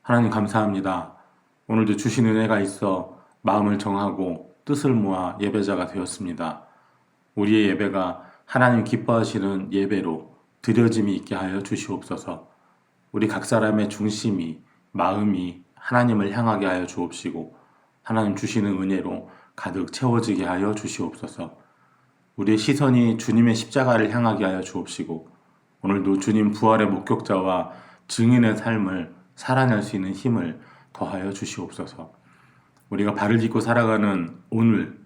하나님 감사합니다. 오늘도 주신 은혜가 있어 마음을 정하고 뜻을 모아 예배자가 되었습니다. 우리의 예배가 하나님 기뻐하시는 예배로 드려짐이 있게 하여 주시옵소서. 우리 각 사람의 중심이, 마음이 하나님을 향하게 하여 주옵시고 하나님 주시는 은혜로 가득 채워지게 하여 주시옵소서. 우리의 시선이 주님의 십자가를 향하게 하여 주옵시고 오늘도 주님 부활의 목격자와 증인의 삶을 살아낼 수 있는 힘을 더하여 주시옵소서. 우리가 발을 딛고 살아가는 오늘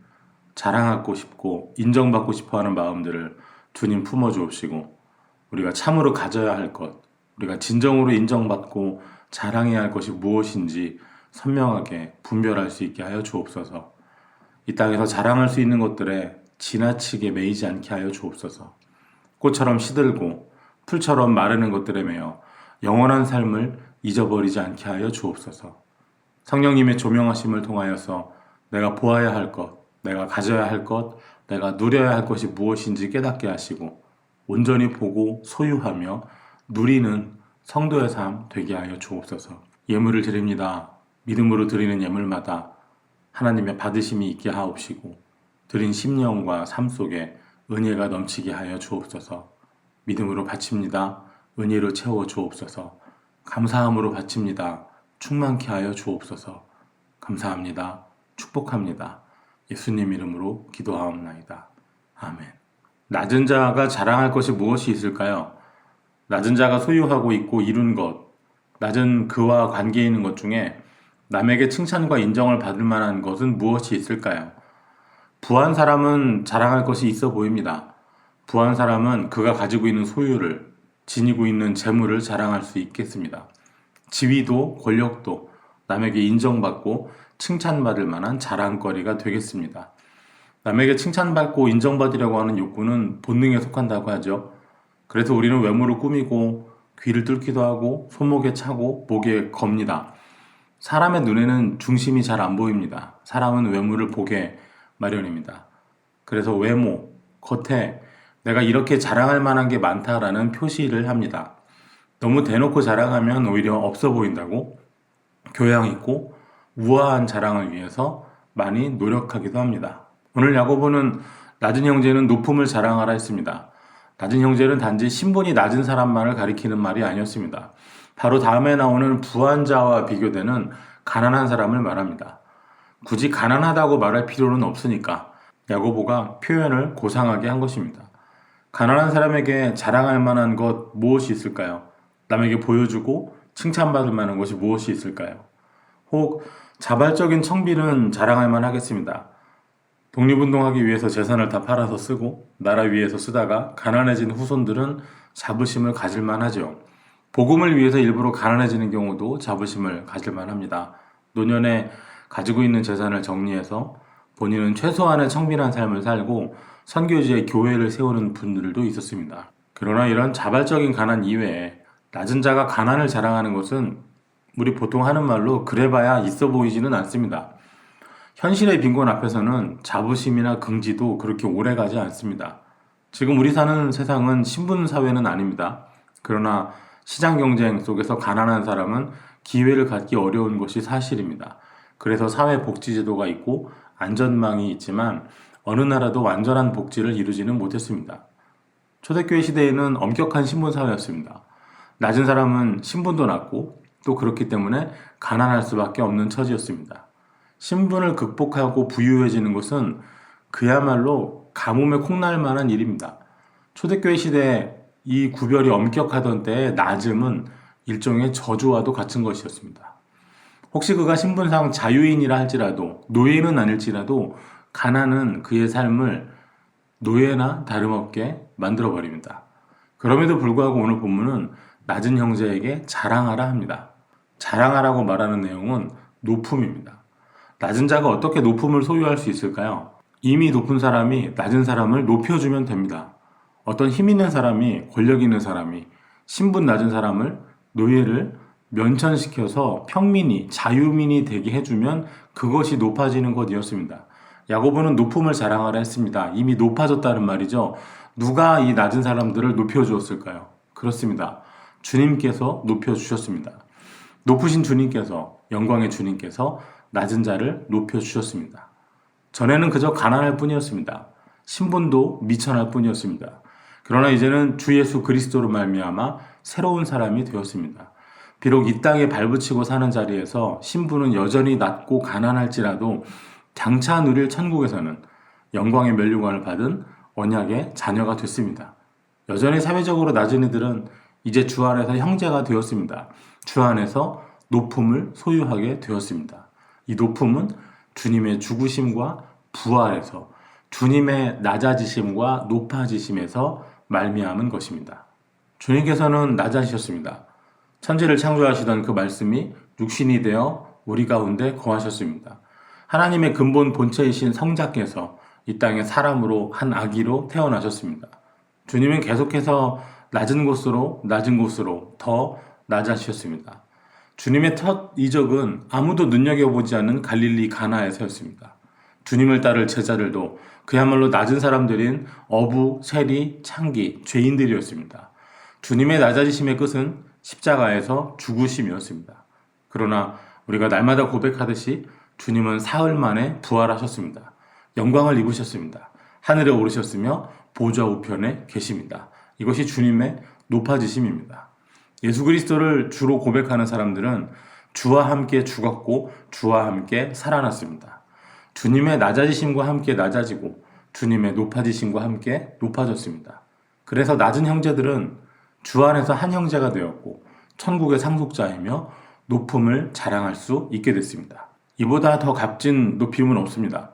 자랑하고 싶고 인정받고 싶어하는 마음들을 주님 품어주옵시고 우리가 참으로 가져야 할 것, 우리가 진정으로 인정받고 자랑해야 할 것이 무엇인지 선명하게 분별할 수 있게 하여 주옵소서. 이 땅에서 자랑할 수 있는 것들에 지나치게 매이지 않게 하여 주옵소서. 꽃처럼 시들고 풀처럼 마르는 것들에 매여 영원한 삶을 잊어버리지 않게 하여 주옵소서. 성령님의 조명하심을 통하여서 내가 보아야 할 것, 내가 가져야 할 것, 내가 누려야 할 것이 무엇인지 깨닫게 하시고 온전히 보고 소유하며 누리는 성도의 삶 되게 하여 주옵소서. 예물을 드립니다. 믿음으로 드리는 예물마다 하나님의 받으심이 있게 하옵시고 드린 심령과 삶 속에 은혜가 넘치게 하여 주옵소서. 믿음으로 바칩니다. 은혜로 채워 주옵소서. 감사함으로 바칩니다. 충만케 하여 주옵소서. 감사합니다. 축복합니다. 예수님 이름으로 기도하옵나이다. 아멘. 낮은 자가 자랑할 것이 무엇이 있을까요? 낮은 자가 소유하고 있고 이룬 것, 낮은 그와 관계 있는 것 중에 남에게 칭찬과 인정을 받을 만한 것은 무엇이 있을까요? 부한 사람은 자랑할 것이 있어 보입니다. 부한 사람은 그가 가지고 있는 소유를, 지니고 있는 재물을 자랑할 수 있겠습니다. 지위도 권력도 남에게 인정받고 칭찬받을 만한 자랑거리가 되겠습니다. 남에게 칭찬받고 인정받으려고 하는 욕구는 본능에 속한다고 하죠. 그래서 우리는 외모를 꾸미고 귀를 뚫기도 하고 손목에 차고 목에 겁니다. 사람의 눈에는 중심이 잘 안 보입니다. 사람은 외모를 보게 마련입니다. 그래서 외모, 겉에 내가 이렇게 자랑할 만한 게 많다라는 표시를 합니다. 너무 대놓고 자랑하면 오히려 없어 보인다고 교양 있고 우아한 자랑을 위해서 많이 노력하기도 합니다. 오늘 야고보는 낮은 형제는 높음을 자랑하라 했습니다. 낮은 형제는 단지 신분이 낮은 사람만을 가리키는 말이 아니었습니다. 바로 다음에 나오는 부한 자와 비교되는 가난한 사람을 말합니다. 굳이 가난하다고 말할 필요는 없으니까 야고보가 표현을 고상하게 한 것입니다. 가난한 사람에게 자랑할 만한 것 무엇이 있을까요? 남에게 보여주고 칭찬받을 만한 것이 무엇이 있을까요? 혹 자발적인 청비는 자랑할 만하겠습니다. 독립운동하기 위해서 재산을 다 팔아서 쓰고 나라 위해서 쓰다가 가난해진 후손들은 자부심을 가질 만하죠. 복음을 위해서 일부러 가난해지는 경우도 자부심을 가질 만합니다. 노년에 가지고 있는 재산을 정리해서 본인은 최소한의 청빈한 삶을 살고 선교지에 교회를 세우는 분들도 있었습니다. 그러나 이런 자발적인 가난 이외에 낮은 자가 가난을 자랑하는 것은 우리 보통 하는 말로 그래봐야 있어 보이지는 않습니다. 현실의 빈곤 앞에서는 자부심이나 긍지도 그렇게 오래가지 않습니다. 지금 우리 사는 세상은 신분사회는 아닙니다. 그러나 시장 경쟁 속에서 가난한 사람은 기회를 갖기 어려운 것이 사실입니다. 그래서 사회복지제도가 있고 안전망이 있지만 어느 나라도 완전한 복지를 이루지는 못했습니다. 초대교회 시대에는 엄격한 신분사회였습니다. 낮은 사람은 신분도 낮고 또 그렇기 때문에 가난할 수밖에 없는 처지였습니다. 신분을 극복하고 부유해지는 것은 그야말로 가뭄에 콩날 만한 일입니다. 초대교회 시대에 이 구별이 엄격하던 때의 낮음은 일종의 저주와도 같은 것이었습니다. 혹시 그가 신분상 자유인이라 할지라도 노예는 아닐지라도 가난은 그의 삶을 노예나 다름없게 만들어버립니다. 그럼에도 불구하고 오늘 본문은 낮은 형제에게 자랑하라 합니다. 자랑하라고 말하는 내용은 높음입니다. 낮은 자가 어떻게 높음을 소유할 수 있을까요? 이미 높은 사람이 낮은 사람을 높여주면 됩니다. 어떤 힘 있는 사람이, 권력 있는 사람이 신분 낮은 사람을, 노예를 면천시켜서 평민이, 자유민이 되게 해주면 그것이 높아지는 것이었습니다. 야고보는 높음을 자랑하라 했습니다. 이미 높아졌다는 말이죠. 누가 이 낮은 사람들을 높여주었을까요? 그렇습니다. 주님께서 높여주셨습니다. 높으신 주님께서, 영광의 주님께서 낮은 자를 높여주셨습니다. 전에는 그저 가난할 뿐이었습니다. 신분도 미천할 뿐이었습니다. 그러나 이제는 주 예수 그리스도로 말미암아 새로운 사람이 되었습니다. 비록 이 땅에 발붙이고 사는 자리에서 신분은 여전히 낮고 가난할지라도 장차 누릴 천국에서는 영광의 면류관을 받은 언약의 자녀가 됐습니다. 여전히 사회적으로 낮은 이들은 이제 주 안에서 형제가 되었습니다. 주 안에서 높음을 소유하게 되었습니다. 이 높음은 주님의 죽으심과 부활에서, 주님의 낮아지심과 높아지심에서 말미암은 것입니다. 주님께서는 낮아지셨습니다. 천지를 창조하시던 그 말씀이 육신이 되어 우리 가운데 거하셨습니다. 하나님의 근본 본체이신 성자께서 이 땅에 사람으로 한 아기로 태어나셨습니다. 주님은 계속해서 낮은 곳으로 더 낮아지셨습니다. 주님의 첫 이적은 아무도 눈여겨보지 않는 갈릴리 가나에서였습니다. 주님을 따를 제자들도 그야말로 낮은 사람들인 어부, 세리, 창기, 죄인들이었습니다. 주님의 낮아지심의 끝은 십자가에서 죽으심이었습니다. 그러나 우리가 날마다 고백하듯이 주님은 사흘 만에 부활하셨습니다. 영광을 입으셨습니다. 하늘에 오르셨으며 보좌 우편에 계십니다. 이것이 주님의 높아지심입니다. 예수 그리스도를 주로 고백하는 사람들은 주와 함께 죽었고 주와 함께 살아났습니다. 주님의 낮아지심과 함께 낮아지고 주님의 높아지심과 함께 높아졌습니다. 그래서 낮은 형제들은 주 안에서 한 형제가 되었고 천국의 상속자이며 높음을 자랑할 수 있게 됐습니다. 이보다 더 값진 높임은 없습니다.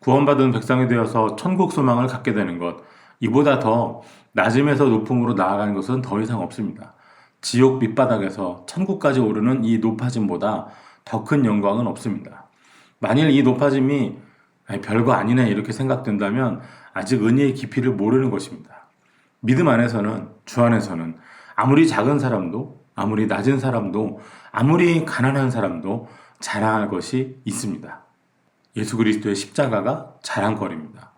구원받은 백성이 되어서 천국 소망을 갖게 되는 것, 이보다 더 낮음에서 높음으로 나아가는 것은 더 이상 없습니다. 지옥 밑바닥에서 천국까지 오르는 이 높아짐보다 더 큰 영광은 없습니다. 만일 이 높아짐이 별거 아니네 이렇게 생각된다면 아직 은혜의 깊이를 모르는 것입니다. 믿음 안에서는, 주 안에서는 아무리 작은 사람도, 아무리 낮은 사람도, 아무리 가난한 사람도 자랑할 것이 있습니다. 예수 그리스도의 십자가가 자랑거리입니다.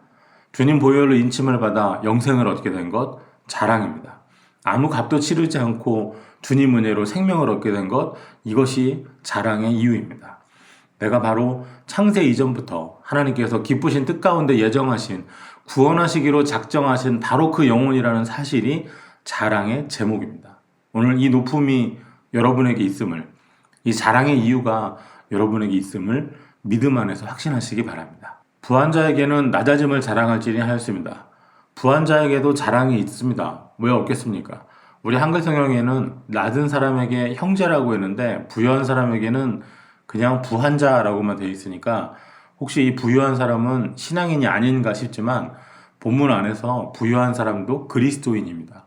주님 보혈로 인침을 받아 영생을 얻게 된 것 자랑입니다. 아무 값도 치르지 않고 주님 은혜로 생명을 얻게 된 것, 이것이 자랑의 이유입니다. 내가 바로 창세 이전부터 하나님께서 기쁘신 뜻 가운데 예정하신, 구원하시기로 작정하신 바로 그 영혼이라는 사실이 자랑의 제목입니다. 오늘 이 높음이 여러분에게 있음을, 이 자랑의 이유가 여러분에게 있음을 믿음 안에서 확신하시기 바랍니다. 부한 자에게는 낮아짐을 자랑할지니 하였습니다. 부한 자에게도 자랑이 있습니다. 왜 없겠습니까? 우리 한글 성경에는 낮은 사람에게 형제라고 했는데 부유한 사람에게는 그냥 부한 자라고만 되어 있으니까 혹시 이 부유한 사람은 신앙인이 아닌가 싶지만 본문 안에서 부유한 사람도 그리스도인입니다.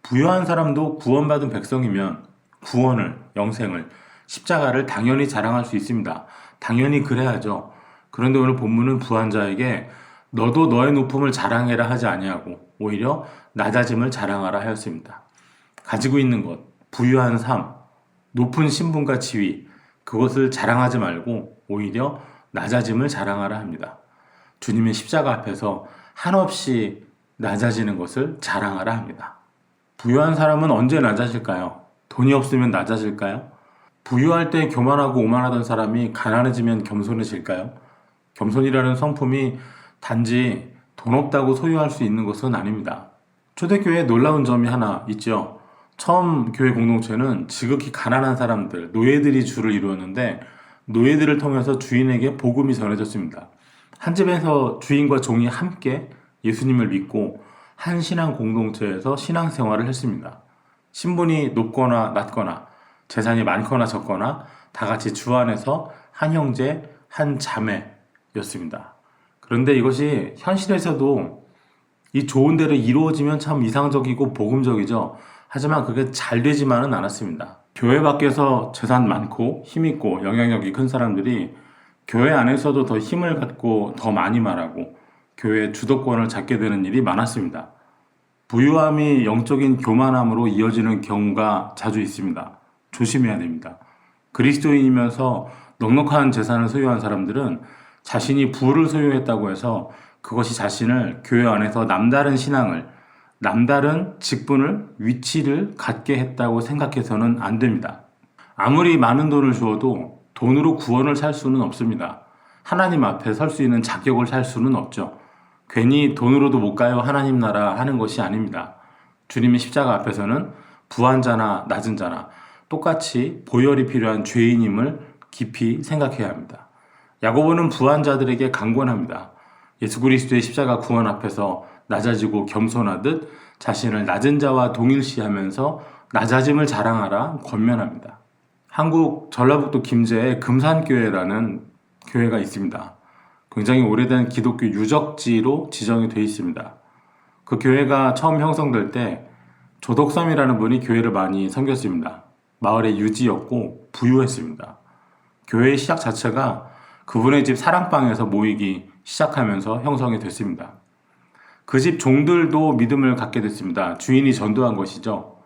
부유한 사람도 구원받은 백성이면 구원을, 영생을, 십자가를 당연히 자랑할 수 있습니다. 당연히 그래야죠. 그런데 오늘 본문은 부한 자에게 너도 너의 높음을 자랑해라 하지 아니하고 오히려 낮아짐을 자랑하라 하였습니다. 가지고 있는 것, 부유한 삶, 높은 신분과 지위, 그것을 자랑하지 말고 오히려 낮아짐을 자랑하라 합니다. 주님의 십자가 앞에서 한없이 낮아지는 것을 자랑하라 합니다. 부유한 사람은 언제 낮아질까요? 돈이 없으면 낮아질까요? 부유할 때 교만하고 오만하던 사람이 가난해지면 겸손해질까요? 겸손이라는 성품이 단지 돈 없다고 소유할 수 있는 것은 아닙니다. 초대교회에 놀라운 점이 하나 있죠. 처음 교회 공동체는 지극히 가난한 사람들, 노예들이 주를 이루었는데 노예들을 통해서 주인에게 복음이 전해졌습니다. 한 집에서 주인과 종이 함께 예수님을 믿고 한 신앙 공동체에서 신앙생활을 했습니다. 신분이 높거나 낮거나 재산이 많거나 적거나 다 같이 주 안에서 한 형제, 한 자매였습니다. 그런데 이것이 현실에서도 이 좋은 대로 이루어지면 참 이상적이고 복음적이죠. 하지만 그게 잘 되지만은 않았습니다. 교회 밖에서 재산 많고 힘있고 영향력이 큰 사람들이 교회 안에서도 더 힘을 갖고 더 많이 말하고 교회의 주도권을 잡게 되는 일이 많았습니다. 부유함이 영적인 교만함으로 이어지는 경우가 자주 있습니다. 조심해야 됩니다. 그리스도인이면서 넉넉한 재산을 소유한 사람들은 자신이 부를 소유했다고 해서 그것이 자신을 교회 안에서 남다른 신앙을, 남다른 직분을, 위치를 갖게 했다고 생각해서는 안 됩니다. 아무리 많은 돈을 주어도 돈으로 구원을 살 수는 없습니다. 하나님 앞에 설 수 있는 자격을 살 수는 없죠. 괜히 돈으로도 못 가요 하나님 나라 하는 것이 아닙니다. 주님의 십자가 앞에서는 부한 자나 낮은 자나 똑같이 보혈이 필요한 죄인임을 깊이 생각해야 합니다. 야고보는 부한 자들에게 강권합니다. 예수 그리스도의 십자가 구원 앞에서 낮아지고 겸손하듯 자신을 낮은 자와 동일시하면서 낮아짐을 자랑하라 권면합니다. 한국 전라북도 김제에 금산교회라는 교회가 있습니다. 굉장히 오래된 기독교 유적지로 지정이 되어 있습니다. 그 교회가 처음 형성될 때 조덕삼이라는 분이 교회를 많이 섬겼습니다. 마을의 유지였고 부유했습니다. 교회의 시작 자체가 그분의 집 사랑방에서 모이기 시작하면서 형성이 됐습니다. 그 집 종들도 믿음을 갖게 됐습니다. 주인이 전도한 것이죠.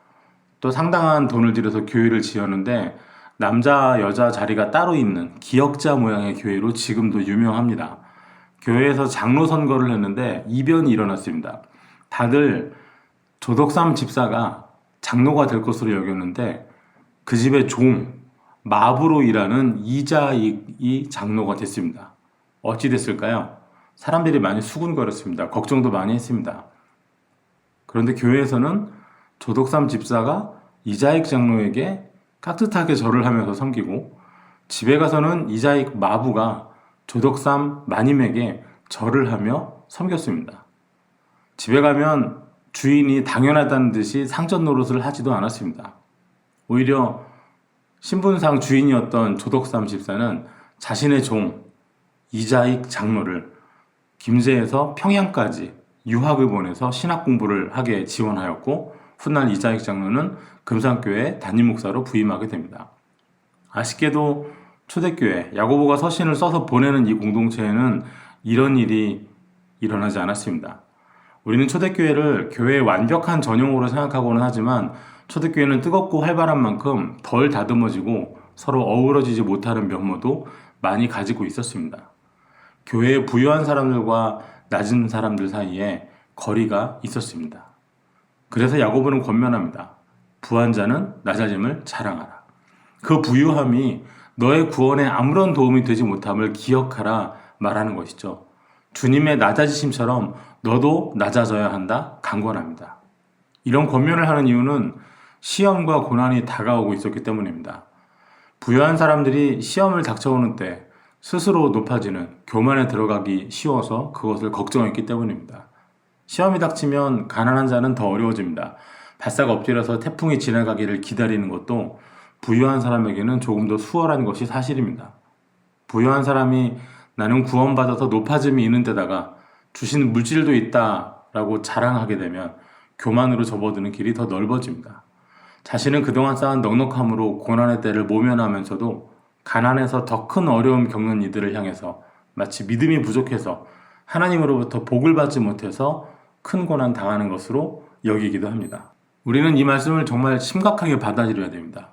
또 상당한 돈을 들여서 교회를 지었는데 남자, 여자 자리가 따로 있는 기역자 모양의 교회로 지금도 유명합니다. 교회에서 장로 선거를 했는데 이변이 일어났습니다. 다들 조덕삼 집사가 장로가 될 것으로 여겼는데 그 집의 종, 마부로 일하는 이자익이 장로가 됐습니다. 어찌 됐을까요? 사람들이 많이 수군거렸습니다. 걱정도 많이 했습니다. 그런데 교회에서는 조덕삼 집사가 이자익 장로에게 깍듯하게 절을 하면서 섬기고 집에 가서는 이자익 마부가 조덕삼 마님에게 절을 하며 섬겼습니다. 집에 가면 주인이 당연하다는 듯이 상전 노릇을 하지도 않았습니다. 오히려 신분상 주인이었던 조덕삼 집사는 자신의 종 이자익 장로를 김제에서 평양까지 유학을 보내서 신학 공부를 하게 지원하였고 훗날 이자익 장로는 금산교회 담임 목사로 부임하게 됩니다. 아쉽게도 초대교회 야고보가 서신을 써서 보내는 이 공동체에는 이런 일이 일어나지 않았습니다. 우리는 초대교회를 교회의 완벽한 전형으로 생각하고는 하지만 초대교회는 뜨겁고 활발한 만큼 덜 다듬어지고 서로 어우러지지 못하는 면모도 많이 가지고 있었습니다. 교회에 부유한 사람들과 낮은 사람들 사이에 거리가 있었습니다. 그래서 야고보는 권면합니다. 부한 자는 낮아짐을 자랑하라. 그 부유함이 너의 구원에 아무런 도움이 되지 못함을 기억하라 말하는 것이죠. 주님의 낮아지심처럼 너도 낮아져야 한다 강권합니다. 이런 권면을 하는 이유는 시험과 고난이 다가오고 있었기 때문입니다. 부유한 사람들이 시험을 닥쳐오는 때 스스로 높아지는 교만에 들어가기 쉬워서 그것을 걱정했기 때문입니다. 시험이 닥치면 가난한 자는 더 어려워집니다. 바싹 엎드려서 태풍이 지나가기를 기다리는 것도 부유한 사람에게는 조금 더 수월한 것이 사실입니다. 부유한 사람이 나는 구원받아서 높아짐이 있는 데다가 주신 물질도 있다라고 자랑하게 되면 교만으로 접어드는 길이 더 넓어집니다. 자신은 그동안 쌓은 넉넉함으로 고난의 때를 모면하면서도 가난해서 더 큰 어려움 겪는 이들을 향해서 마치 믿음이 부족해서 하나님으로부터 복을 받지 못해서 큰 고난 당하는 것으로 여기기도 합니다. 우리는 이 말씀을 정말 심각하게 받아들여야 됩니다.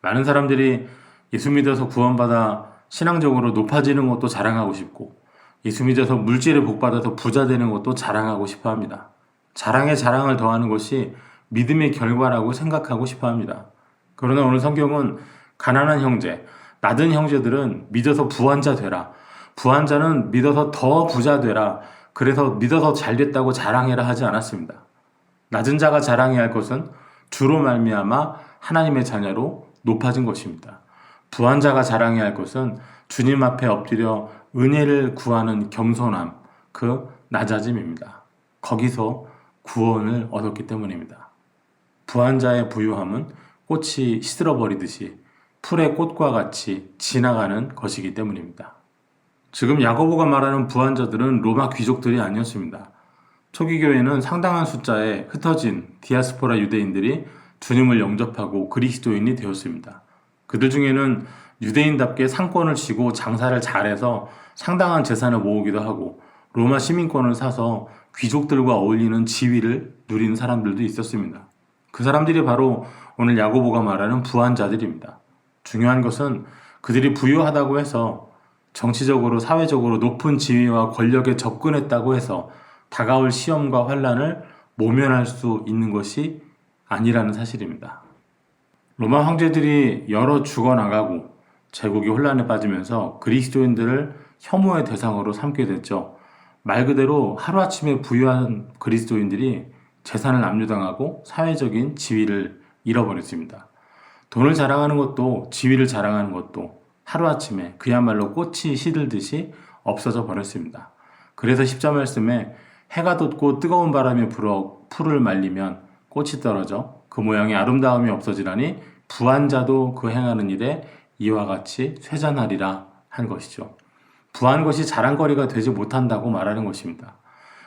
많은 사람들이 예수 믿어서 구원받아 신앙적으로 높아지는 것도 자랑하고 싶고 예수 믿어서 물질을 복받아서 부자 되는 것도 자랑하고 싶어 합니다. 자랑에 자랑을 더하는 것이 믿음의 결과라고 생각하고 싶어 합니다. 그러나 오늘 성경은 가난한 형제, 낮은 형제들은 믿어서 부한 자 되라. 부한 자는 믿어서 더 부자 되라. 그래서 믿어서 잘 됐다고 자랑해라 하지 않았습니다. 낮은 자가 자랑해야 할 것은 주로 말미암아 하나님의 자녀로 높아진 것입니다. 부한 자가 자랑해야 할 것은 주님 앞에 엎드려 은혜를 구하는 겸손함, 그 낮아짐입니다. 거기서 구원을 얻었기 때문입니다. 부한 자의 부유함은 꽃이 시들어버리듯이 풀의 꽃과 같이 지나가는 것이기 때문입니다. 지금 야고보가 말하는 부한 자들은 로마 귀족들이 아니었습니다. 초기 교회는 상당한 숫자의 흩어진 디아스포라 유대인들이 주님을 영접하고 그리스도인이 되었습니다. 그들 중에는 유대인답게 상권을 쥐고 장사를 잘해서 상당한 재산을 모으기도 하고 로마 시민권을 사서 귀족들과 어울리는 지위를 누리는 사람들도 있었습니다. 그 사람들이 바로 오늘 야고보가 말하는 부한 자들입니다. 중요한 것은 그들이 부유하다고 해서 정치적으로 사회적으로 높은 지위와 권력에 접근했다고 해서 다가올 시험과 환난을 모면할 수 있는 것이 아니라는 사실입니다. 로마 황제들이 여러 죽어나가고 제국이 혼란에 빠지면서 그리스도인들을 혐오의 대상으로 삼게 됐죠. 말 그대로 하루아침에 부유한 그리스도인들이 재산을 압류당하고 사회적인 지위를 잃어버렸습니다. 돈을 자랑하는 것도 지위를 자랑하는 것도 하루아침에 그야말로 꽃이 시들듯이 없어져 버렸습니다. 그래서 십자 말씀에 해가 돋고 뜨거운 바람이 불어 풀을 말리면 꽃이 떨어져 그 모양의 아름다움이 없어지라니 부한 자도 그 행하는 일에 이와 같이 쇠잔하리라 한 것이죠. 부한 것이 자랑거리가 되지 못한다고 말하는 것입니다.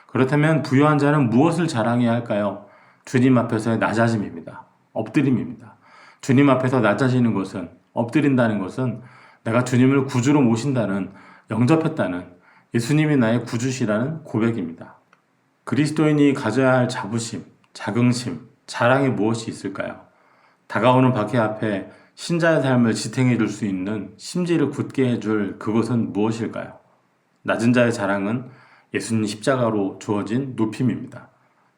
그렇다면 부유한 자는 무엇을 자랑해야 할까요? 주님 앞에서의 낮아짐입니다. 엎드림입니다. 주님 앞에서 낮아지는 것은, 엎드린다는 것은 내가 주님을 구주로 모신다는, 영접했다는, 예수님이 나의 구주시라는 고백입니다. 그리스도인이 가져야 할 자부심, 자긍심, 자랑이 무엇이 있을까요? 다가오는 박해 앞에 신자의 삶을 지탱해 줄 수 있는 심지를 굳게 해줄 그것은 무엇일까요? 낮은 자의 자랑은 예수님 십자가로 주어진 높임입니다.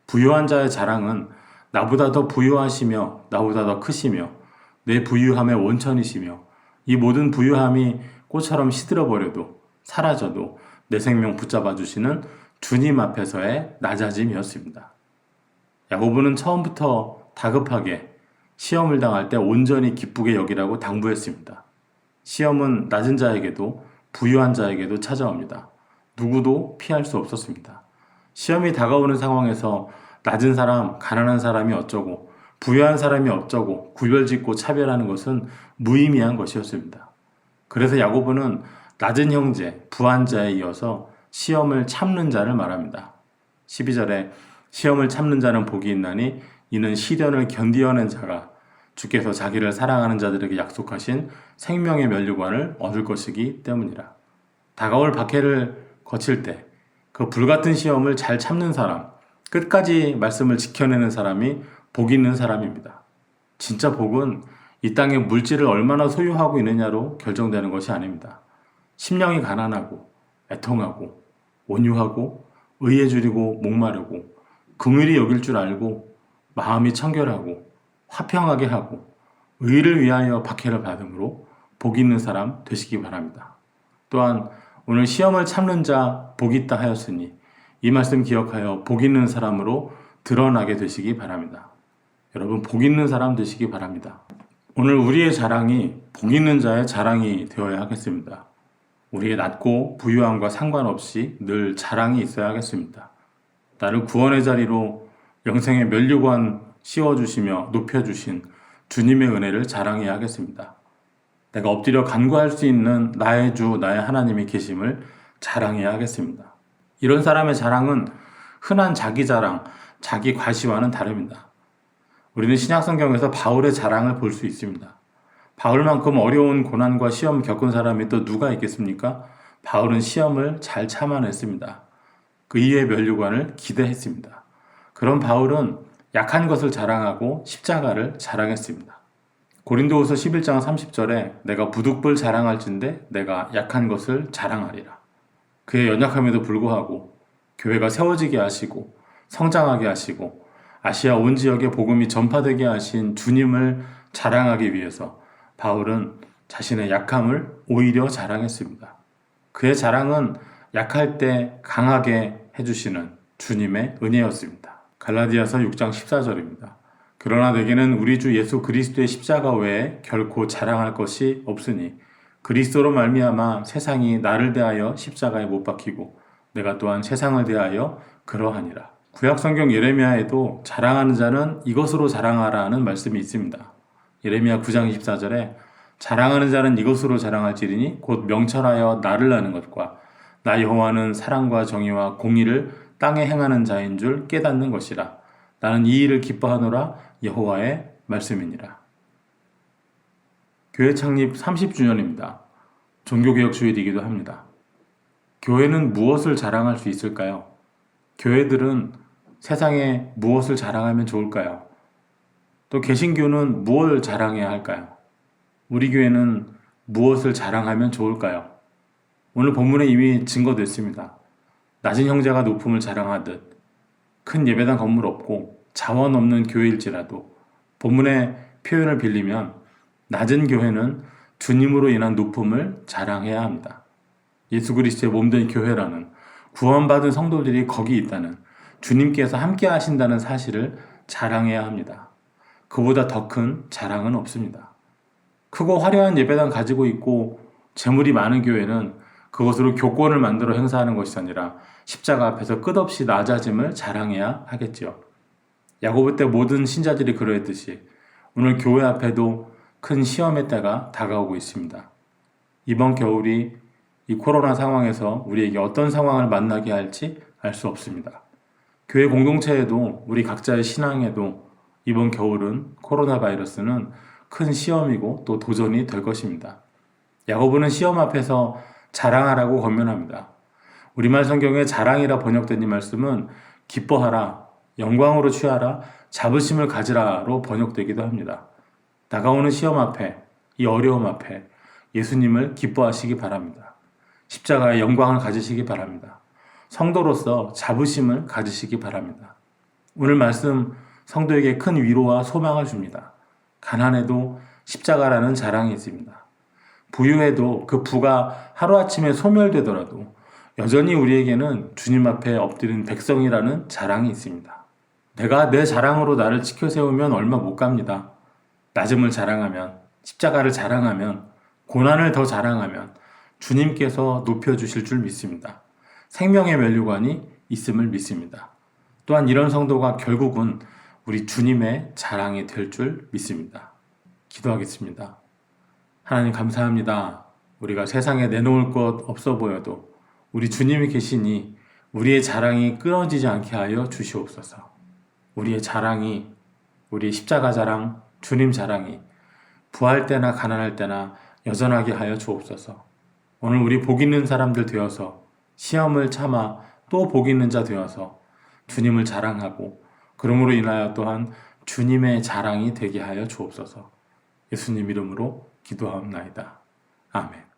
부유한 자의 자랑은 나보다 더 부유하시며 나보다 더 크시며 내 부유함의 원천이시며 이 모든 부유함이 꽃처럼 시들어버려도 사라져도 내 생명 붙잡아 주시는 주님 앞에서의 낮아짐이었습니다. 야고보는 처음부터 다급하게 시험을 당할 때 온전히 기쁘게 여기라고 당부했습니다. 시험은 낮은 자에게도 부유한 자에게도 찾아옵니다. 누구도 피할 수 없었습니다. 시험이 다가오는 상황에서 낮은 사람, 가난한 사람이 어쩌고 부유한 사람이 어쩌고 구별짓고 차별하는 것은 무의미한 것이었습니다. 그래서 야고보는 낮은 형제, 부한 자에 이어서 시험을 참는 자를 말합니다. 12절에 시험을 참는 자는 복이 있나니 이는 시련을 견디어낸 자가 주께서 자기를 사랑하는 자들에게 약속하신 생명의 면류관을 얻을 것이기 때문이라. 다가올 박해를 거칠 때 그 불같은 시험을 잘 참는 사람, 끝까지 말씀을 지켜내는 사람이 복 있는 사람입니다. 진짜 복은 이 땅의 물질을 얼마나 소유하고 있느냐로 결정되는 것이 아닙니다. 심령이 가난하고 애통하고 온유하고 의에 줄이고 목마르고 긍휼히 여길 줄 알고 마음이 청결하고 화평하게 하고 의를 위하여 박해를 받음으로 복 있는 사람 되시기 바랍니다. 또한 오늘 시험을 참는 자 복 있다 하였으니 이 말씀 기억하여 복 있는 사람으로 드러나게 되시기 바랍니다. 여러분 복 있는 사람 되시기 바랍니다. 오늘 우리의 자랑이 복 있는 자의 자랑이 되어야 하겠습니다. 우리의 낮고 부유함과 상관없이 늘 자랑이 있어야 하겠습니다. 나를 구원의 자리로 영생의 면류관 씌워주시며 높여주신 주님의 은혜를 자랑해야 하겠습니다. 내가 엎드려 간구할 수 있는 나의 주, 나의 하나님이 계심을 자랑해야 하겠습니다. 이런 사람의 자랑은 흔한 자기 자랑, 자기 과시와는 다릅니다. 우리는 신약성경에서 바울의 자랑을 볼 수 있습니다. 바울만큼 어려운 고난과 시험 겪은 사람이 또 누가 있겠습니까? 바울은 시험을 잘 참아냈습니다. 그 이의 면류관을 기대했습니다. 그런 바울은 약한 것을 자랑하고 십자가를 자랑했습니다. 고린도후서 11장 30절에 내가 부득불 자랑할진대 내가 약한 것을 자랑하리라. 그의 연약함에도 불구하고 교회가 세워지게 하시고 성장하게 하시고 아시아 온 지역에 복음이 전파되게 하신 주님을 자랑하기 위해서 바울은 자신의 약함을 오히려 자랑했습니다. 그의 자랑은 약할 때 강하게 해주시는 주님의 은혜였습니다. 갈라디아서 6장 14절입니다. 그러나 내게는 우리 주 예수 그리스도의 십자가 외에 결코 자랑할 것이 없으니 그리스도로 말미암아 세상이 나를 대하여 십자가에 못 박히고 내가 또한 세상을 대하여 그러하니라. 구약성경 예레미야에도 자랑하는 자는 이것으로 자랑하라는 말씀이 있습니다. 예레미야 9장 24절에 자랑하는 자는 이것으로 자랑할지니 곧 명철하여 나를 아는 것과 나 여호와는 사랑과 정의와 공의를 땅에 행하는 자인 줄 깨닫는 것이라. 나는 이 일을 기뻐하노라 여호와의 말씀이니라. 교회 창립 30주년입니다. 종교개혁 주일이기도 합니다. 교회는 무엇을 자랑할 수 있을까요? 교회들은 세상에 무엇을 자랑하면 좋을까요? 또 개신교는 무엇을 자랑해야 할까요? 우리 교회는 무엇을 자랑하면 좋을까요? 오늘 본문에 이미 증거됐습니다. 낮은 형제가 높음을 자랑하듯 큰 예배당 건물 없고 자원 없는 교회일지라도 본문에 표현을 빌리면 낮은 교회는 주님으로 인한 높음을 자랑해야 합니다. 예수 그리스도의 몸된 교회라는 구원받은 성도들이 거기 있다는 주님께서 함께 하신다는 사실을 자랑해야 합니다. 그보다 더 큰 자랑은 없습니다. 크고 화려한 예배당 가지고 있고 재물이 많은 교회는 그것으로 교권을 만들어 행사하는 것이 아니라 십자가 앞에서 끝없이 낮아짐을 자랑해야 하겠지요. 야고보 때 모든 신자들이 그러했듯이 오늘 교회 앞에도 큰 시험의 때가 다가오고 있습니다. 이번 겨울이 이 코로나 상황에서 우리에게 어떤 상황을 만나게 할지 알 수 없습니다. 교회 공동체에도 우리 각자의 신앙에도 이번 겨울은 코로나 바이러스는 큰 시험이고 또 도전이 될 것입니다. 야고보는 시험 앞에서 자랑하라고 권면합니다. 우리말 성경에 자랑이라 번역된 이 말씀은 기뻐하라, 영광으로 취하라, 자부심을 가지라로 번역되기도 합니다. 다가오는 시험 앞에, 이 어려움 앞에 예수님을 기뻐하시기 바랍니다. 십자가의 영광을 가지시기 바랍니다. 성도로서 자부심을 가지시기 바랍니다. 오늘 말씀 성도에게 큰 위로와 소망을 줍니다. 가난해도 십자가라는 자랑이 있습니다. 부유해도 그 부가 하루아침에 소멸되더라도 여전히 우리에게는 주님 앞에 엎드린 백성이라는 자랑이 있습니다. 내가 내 자랑으로 나를 지켜 세우면 얼마 못 갑니다. 낮음을 자랑하면, 십자가를 자랑하면, 고난을 더 자랑하면 주님께서 높여주실 줄 믿습니다. 생명의 면류관이 있음을 믿습니다. 또한 이런 성도가 결국은 우리 주님의 자랑이 될 줄 믿습니다. 기도하겠습니다. 하나님 감사합니다. 우리가 세상에 내놓을 것 없어 보여도 우리 주님이 계시니 우리의 자랑이 끊어지지 않게 하여 주시옵소서. 우리의 자랑이, 우리의 십자가 자랑, 주님 자랑이 부할 때나 가난할 때나 여전하게 하여 주옵소서. 오늘 우리 복 있는 사람들 되어서 시험을 참아 또 복 있는 자 되어서 주님을 자랑하고 그러므로 인하여 또한 주님의 자랑이 되게 하여 주옵소서. 예수님 이름으로 기도하옵나이다. 아멘.